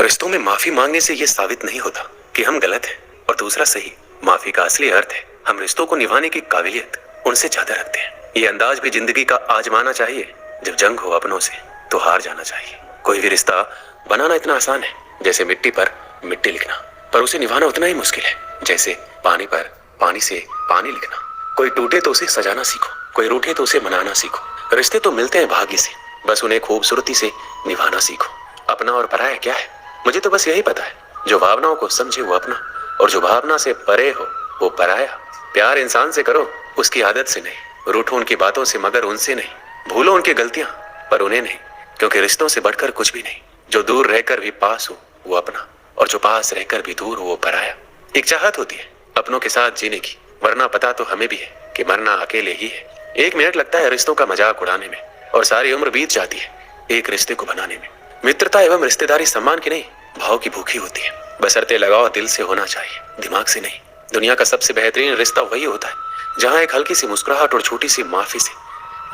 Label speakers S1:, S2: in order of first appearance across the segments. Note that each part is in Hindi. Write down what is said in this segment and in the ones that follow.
S1: रिश्तों में माफी मांगने से यह साबित नहीं होता कि हम गलत हैं और दूसरा सही। माफी का असली अर्थ है हम रिश्तों को निभाने की काबिलियत उनसे ज्यादा रखते हैं। ये अंदाज भी जिंदगी का आजमाना चाहिए। जब जंग हो अपनों से तो हार जाना चाहिए। कोई भी रिश्ता बनाना इतना आसान है जैसे मिट्टी पर मिट्टी लिखना, पर उसे निभाना उतना ही मुश्किल है जैसे पानी पर पानी से पानी लिखना। कोई टूटे तो उसे सजाना सीखो, कोई रूठे तो उसे मनाना सीखो। रिश्ते तो मिलते हैं भाग्य से, बस उन्हें खूबसूरती से निभाना सीखो। अपना और पराया क्या है? मुझे तो बस यही पता है, जो भावनाओं को समझे वो अपना, और जो भावना से परे हो वो पराया। प्यार इंसान से करो, उसकी आदत से नहीं। रूठो उनकी बातों से मगर उनसे नहीं। भूलो उनकी गलतियां पर उन्हें नहीं, क्योंकि रिश्तों से बढ़कर कुछ भी नहीं। जो दूर रहकर भी पास हो वो अपना, और जो पास रहकर भी दूर हो वो पराया। एक चाहत होती है अपनों के साथ जीने की, वरना पता तो हमें भी है कि मरना अकेले ही है। 1 मिनट लगता है रिश्तों का मजाक उड़ाने में, और सारी उम्र बीत जाती है एक रिश्ते को बनाने में। मित्रता एवं रिश्तेदारी सम्मान की नहीं, भाव की भूखी होती है। बशर्ते लगाव दिल से होना चाहिए, दिमाग से नहीं। दुनिया का सबसे बेहतरीन रिश्ता वही होता है जहाँ एक हल्की सी मुस्कुराहट और छोटी सी माफी से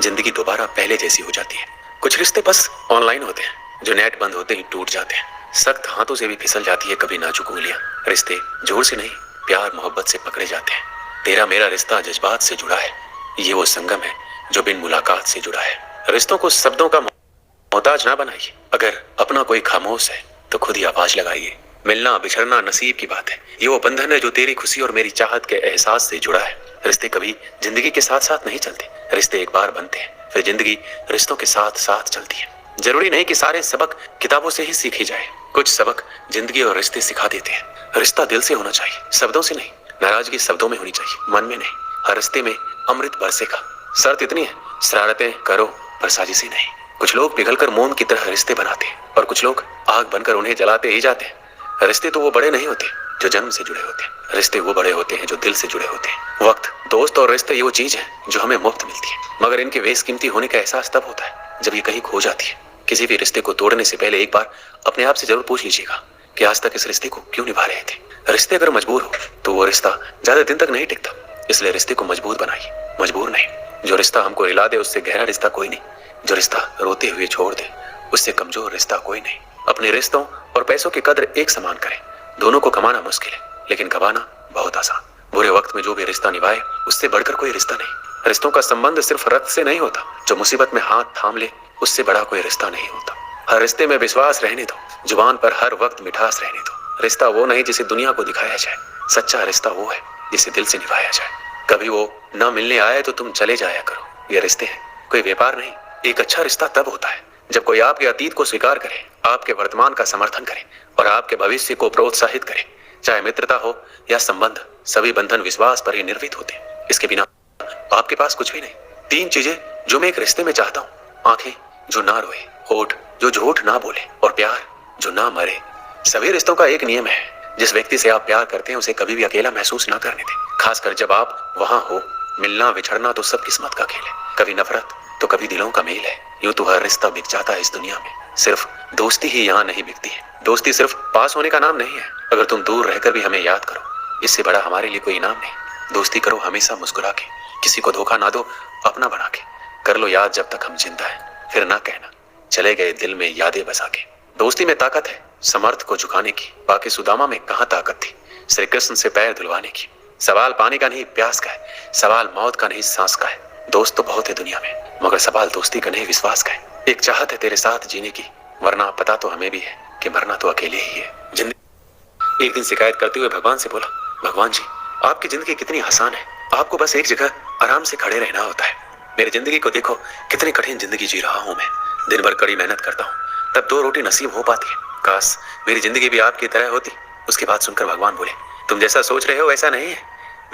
S1: जिंदगी दोबारा पहले जैसी हो जाती है। कुछ रिश्ते बस ऑनलाइन होते हैं जो नेट बंद होते ही टूट जाते हैं। सख्त हाथों से भी फिसल जाती है कभी नाजुक उंगलियां। रिश्ते जोर से नहीं, प्यार मोहब्बत से पकड़े जाते हैं। तेरा मेरा रिश्ता जज्बात से जुड़ा है, ये वो संगम है जो बिन मुलाकात से जुड़ा है। रिश्तों को शब्दों का मोहताज ना बनाइए। अगर अपना कोई खामोश है तो खुद ही आवाज लगाइए। मिलना बिछड़ना नसीब की बात है, ये वो बंधन है जो तेरी खुशी और मेरी चाहत के एहसास से जुड़ा है। रिश्ते कभी जिंदगी के साथ साथ नहीं चलते, रिश्ते एक बार बनते हैं फिर जिंदगी रिश्तों के साथ साथ चलती है। जरूरी नहीं कि सारे सबक किताबों से ही सीखी जाए, कुछ सबक जिंदगी और रिश्ते सिखा देते हैं। रिश्ता दिल से होना चाहिए, शब्दों से नहीं। नाराजगी शब्दों में होनी चाहिए, मन में नहीं। हर रिश्ते में अमृत बरसेगा। शर्त इतनी है, शरारतें करो पर साजिशें नहीं। कुछ लोग पिघलकर मोम की तरह रिश्ते बनाते हैं और कुछ लोग आग बनकर उन्हें जलाते ही जाते हैं। रिश्ते तो वो बड़े नहीं होते जो जन्म से जुड़े होते हैं, रिश्ते वो बड़े होते हैं जो दिल से जुड़े होते हैं। वक्त, दोस्त और रिश्ते ये वो चीज है जो हमें मुफ्त मिलती है, मगर इनके बेशकीमती होने का एहसास तब होता है जब ये कहीं खो जाती है। किसी भी रिश्ते को तोड़ने से पहले एक बार अपने आप से जरूर पूछ लीजिएगा कि आज तक इस रिश्ते को क्यों निभा रहे थे। रिश्ते अगर मजबूर हो तो वो रिश्ता ज्यादा दिन तक नहीं टिकता, इसलिए रिश्ते को मजबूत बनाइए, मजबूर नहीं। जो रिश्ता हमको रिला दे उससे गहरा रिश्ता कोई नहीं, जो रिश्ता रोते हुए छोड़ दे उससे कमजोर रिश्ता कोई नहीं। अपने रिश्तों और पैसों की कदर एक समान करें। दोनों को कमाना मुश्किल है लेकिन गवाना बहुत आसान। बुरे वक्त में जो भी रिश्ता निभाए उससे बढ़कर कोई रिश्ता नहीं। रिश्तों का संबंध सिर्फ रक्त से नहीं होता, जो मुसीबत में हाथ थाम ले उससे बड़ा कोई रिश्ता नहीं होता। हर रिश्ते में विश्वास रहने दो, जुबान पर हर वक्त मिठास रहने दो। रिश्ता वो नहीं जिसे दुनिया को दिखाया जाए, सच्चा रिश्ता वो है जिसे दिल से निभाया जाए। कभी वो न मिलने आए तो तुम चले जाया करो, ये रिश्ते हैं, कोई व्यापार नहीं। एक अच्छा रिश्ता तब होता है जब कोई आपके अतीत को स्वीकार करे, आपके वर्तमान का समर्थन करे और आपके भविष्य को प्रोत्साहित करे। चाहे मित्रता हो या संबंध, सभी बंधन विश्वास पर ही निर्मित होते हैं। इसके बिना आपके पास कुछ भी नहीं। 3 चीजें जो मैं एक रिश्ते में चाहता हूँ: आंखें जो ना रोए, होठ जो झूठ ना बोले और प्यार जो ना मरे। सभी रिश्तों का एक नियम है, जिस व्यक्ति से आप प्यार करते हैं उसे कभी भी अकेला महसूस ना करने दें, खासकर जब आप वहां हो। मिलना बिछड़ना तो सब किस्मत का खेल है, कभी नफरत तो कभी दिलों का मेल है। यूं तो हर रिश्ता बिक जाता है इस दुनिया में, सिर्फ दोस्ती ही यहाँ नहीं बिकती है। दोस्ती सिर्फ पास होने का नाम नहीं है। अगर तुम दूर रहकर भी हमें याद करो, इससे बड़ा हमारे लिए कोई इनाम नहीं। दोस्ती करो हमेशा मुस्कुरा के, किसी को धोखा ना दो अपना बना के। कर लो याद जब तक हम जिंदा है, फिर ना कहना चले गए दिल में यादें बसा के। दोस्ती में ताकत है समर्थ को झुकाने की, बाकी सुदामा में कहाँ ताकत थी श्री कृष्ण से पैर धुलवाने की। सवाल पानी का नहीं प्यास का है, सवाल मौत का नहीं सांस का है। दोस्त तो बहुत है दुनिया में, मगर सवाल दोस्ती का नहीं विश्वास का है। एक चाहत है तेरे साथ जीने की, वरना पता तो हमें भी है कि मरना तो अकेले ही है। जिंदगी एक दिन शिकायत करते हुए भगवान से बोला, भगवान जी आपकी जिंदगी कितनी आसान है, आपको बस एक जगह आराम से खड़े रहना होता है। मेरी जिंदगी को देखो, कितनी कठिन जिंदगी जी रहा हूँ मैं। दिन भर कड़ी मेहनत करता हूँ तब 2 रोटी नसीब हो पाती है। काश मेरी जिंदगी भी आपकी तरह होती। उसकी बात सुनकर भगवान बोले, तुम जैसा सोच रहे हो वैसा नहीं है।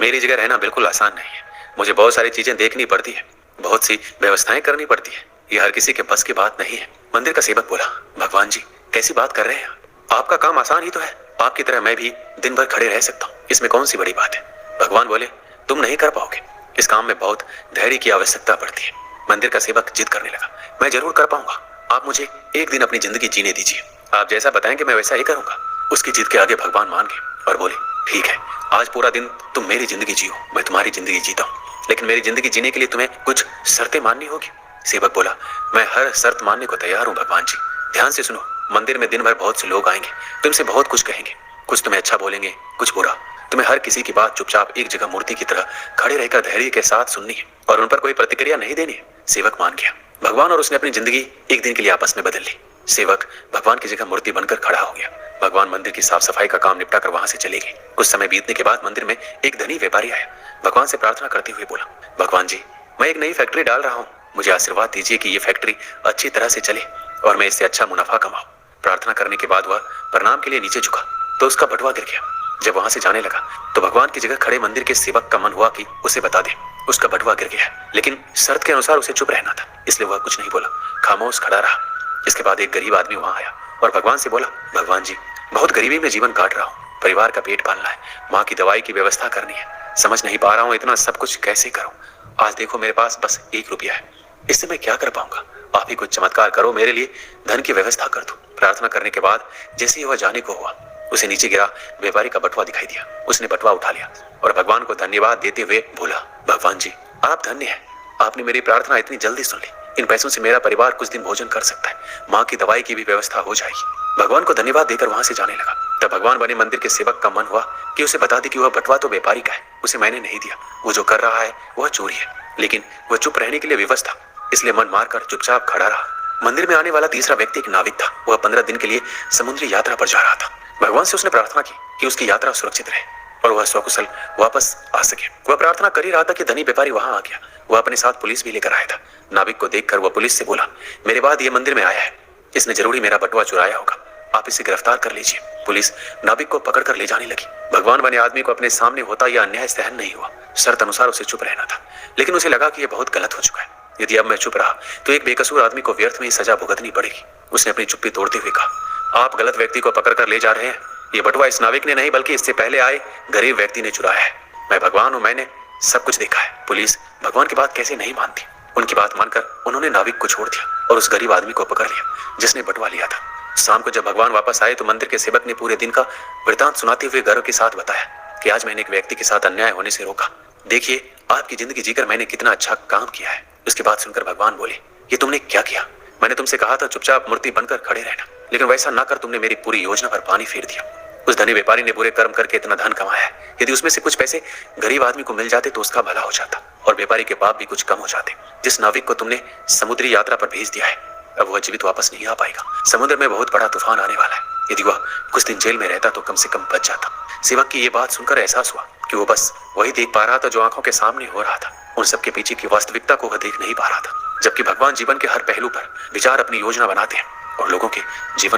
S1: मेरी जगह रहना बिल्कुल आसान नहीं है। मुझे बहुत सारी चीजें देखनी पड़ती है, बहुत सी व्यवस्थाएं करनी पड़ती है। ये हर किसी के बस की बात नहीं है। मंदिर का सेवक बोला, भगवान जी कैसी बात कर रहे हैं आपका काम आसान ही तो है। आपकी तरह मैं भी दिन भर खड़े रह सकता हूँ, इसमें कौन सी बड़ी बात है। भगवान बोले, तुम नहीं कर पाओगे, इस काम में बहुत धैर्य की आवश्यकता पड़ती है। मंदिर का सेवक जिद करने लगा, मैं जरूर कर पाऊंगा, आप मुझे एक दिन अपनी जिंदगी जीने दीजिए, आप जैसा बताएंगे मैं वैसा ही करूंगा। उसकी जिद के आगे भगवान मान गए और बोले, ठीक है आज पूरा दिन तुम मेरी जिंदगी जियो, मैं तुम्हारी जिंदगी जीता हूँ, लेकिन मेरी जिंदगी जीने के लिए तुम्हें कुछ शर्तें माननी होगी। सेवक बोला, मैं हर शर्त मानने को तैयार हूँ भगवान जी। ध्यान से सुनो, मंदिर में दिन भर बहुत से लोग आएंगे, तुमसे बहुत कुछ कहेंगे, कुछ तुम्हें अच्छा बोलेंगे, कुछ बुरा। तुम्हें हर किसी की बात चुपचाप एक जगह मूर्ति की तरह खड़े रहकर धैर्य के साथ सुननी है और उन पर कोई प्रतिक्रिया नहीं देनी है। सेवक मान गया। भगवान और उसने अपनी जिंदगी एक दिन के लिए आपस में बदल ली। सेवक भगवान की जगह मूर्ति बनकर खड़ा हो गया। भगवान मंदिर की साफ सफाई का काम निपटा कर वहां से चले गए। कुछ समय बीतने के बाद मंदिर में एक धनी व्यापारी आया। भगवान से प्रार्थना करते हुए बोला, भगवान जी, मैं एक नई फैक्ट्री डाल रहा हूँ, मुझे आशीर्वाद दीजिए कि ये फैक्ट्री अच्छी तरह से चले और मैं इससे अच्छा मुनाफा कमाऊं। प्रार्थना करने के बाद वह प्रणाम के लिए नीचे झुका तो उसका बटुआ गिर गया। जब वहां से जाने लगा तो भगवान की जगह खड़े मंदिर के सेवक का मन हुआ कि उसे बता दे उसका बटुआ गिर गया है, लेकिन शर्त के अनुसार उसे चुप रहना था, इसलिए वह कुछ नहीं बोला, खामोश खड़ा रहा। इसके बाद एक गरीब आदमी वहां आया और भगवान से बोला, भगवान जी, बहुत गरीबी में जीवन काट रहा हूँ, परिवार का पेट पालना है, माँ की दवाई की व्यवस्था करनी है, समझ नहीं पा रहा हूँ इतना सब कुछ कैसे करूँ। आज देखो मेरे पास बस 1 रुपया है, इससे मैं क्या कर पाऊंगा, आप ही कुछ चमत्कार करो, मेरे लिए धन की व्यवस्था कर दो। प्रार्थना करने के बाद जैसे ही वह जाने को हुआ उसे नीचे गिरा व्यापारी का बटुआ दिखाई दिया। उसने बटुआ उठा लिया और भगवान को धन्यवाद देते हुए बोला, भगवान जी, आप धन्य हैं, आपने मेरी प्रार्थना इतनी जल्दी सुन ली, इन पैसों से मेरा परिवार कुछ दिन भोजन कर सकता है, माँ की दवाई की भी व्यवस्था हो जाएगी। भगवान को धन्यवाद देकर वहां से जाने लगा। तब भगवान बने मंदिर के सेवक का मन हुआ कि उसे बता दे कि वह बटुआ तो व्यापारी का है, उसे मैंने नहीं दिया, वो जो कर रहा है वह चोरी है। लेकिन वह चुप रहने के लिए विवश था, इसलिए मन मारकर चुपचाप खड़ा रहा। मंदिर में आने वाला तीसरा व्यक्ति एक नाविक था। वह 15 दिन के लिए समुद्री यात्रा पर जा रहा था। भगवान से उसने प्रार्थना की कि उसकी यात्रा सुरक्षित रहे और वह सकुशल वापस आ सके। वह प्रार्थना कर ही रहा था कि धनी व्यापारी वहां आ गया। वह अपने साथ पुलिस भी लेकर आया था। नाविक को देखकर वह पुलिस से बोला, मेरे बाद ये मंदिर में आया है, इसने जरूर ही मेरा बटुआ चुराया होगा, आप इसे गिरफ्तार कर लीजिए। पुलिस नाविक को पकड़कर ले जाने लगी। भगवान बने आदमी को अपने सामने होता यह अन्याय सहन नहीं हुआ। शर्त अनुसार उसे चुप रहना था, लेकिन उसे लगा कि यह बहुत गलत हो चुका है। यदि अब मैं चुप रहा तो एक बेकसूर आदमी को व्यर्थ में ही सजा भुगतनी पड़ेगी। उसने अपनी चुप्पी तोड़ते हुए कहा, आप गलत व्यक्ति को पकड़कर ले जा रहे हैं। ये बटुआ इस नाविक ने नहीं बल्कि इससे पहले आए गरीब व्यक्ति ने चुराया है। मैं भगवान हूँ, मैंने सब कुछ देखा है। पुलिस भगवान की बात कैसे नहीं मानती। उनकी बात मानकर उन्होंने नाविक को छोड़ दिया और उस गरीब आदमी को पकड़ लिया जिसने बटुआ लिया था। शाम को जब भगवान वापस आए तो मंदिर के सेवक ने पूरे दिन का वृतांत सुनाते हुए गर्व के साथ बताया कि आज मैंने एक व्यक्ति के साथ अन्याय होने से रोका। देखिए आपकी जिंदगी जीकर मैंने कितना अच्छा काम किया है। उसकी बात सुनकर भगवान बोले, ये तुमने क्या किया? मैंने तुमसे कहा था चुपचाप मूर्ति बनकर खड़े रहना, लेकिन वैसा ना कर तुमने मेरी पूरी योजना पर पानी फेर दिया। उस धनी व्यापारी ने बुरे कर्म करके इतना धन कमाया है, यदि उसमें से कुछ पैसे गरीब आदमी को मिल जाते तो उसका भला हो जाता और व्यापारी के पाप भी कुछ कम हो जाते। जिस नाविक को तुमने समुद्री यात्रा पर भेज दिया है अब वह जीवित वापस नहीं आ पाएगा। समुद्र में बहुत बड़ा तूफान आने वाला है, यदि वह कुछ दिन जेल में रहता तो कम से कम बच जाता। सेवक की ये बात सुनकर एहसास हुआ कि वो बस वही देख पा रहा था जो आंखों के सामने हो रहा था। उन सबके पीछे की वास्तविकता को वह देख नहीं पा रहा था। जबकि भगवान जीवन के हर पहलू पर विचार अपनी योजना बनाते हैं और लोगों के जीवन